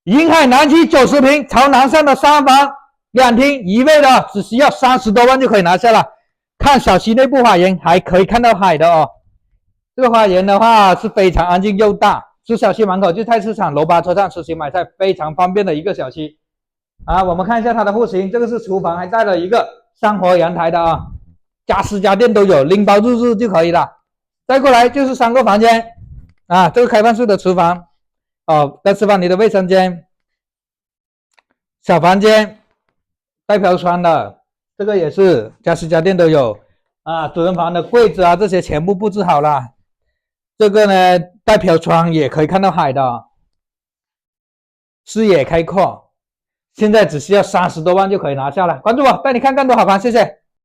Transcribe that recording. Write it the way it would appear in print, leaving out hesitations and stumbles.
银海南区90平朝南向的3房2厅1卫的，只需要30多万就可以拿下了。看小区内部花园还可以看到海的哦。这个花园的话是非常安静又大，出小区门口就菜市场、楼巴车站，出行买菜非常方便的一个小区。我们看一下它的户型，这个是厨房，还带了一个3合阳台的啊，家私家电都有，拎包入住就可以了。再过来就是3个房间这个开放式的厨房在厨房里的卫生间，小房间带飘窗的，这个也是家私家电都有主人房的柜子这些全部布置好了。这个呢带飘窗也可以看到海的，视野开阔。现在只需要30多万就可以拿下了。关注我，带你看更多好房，谢谢。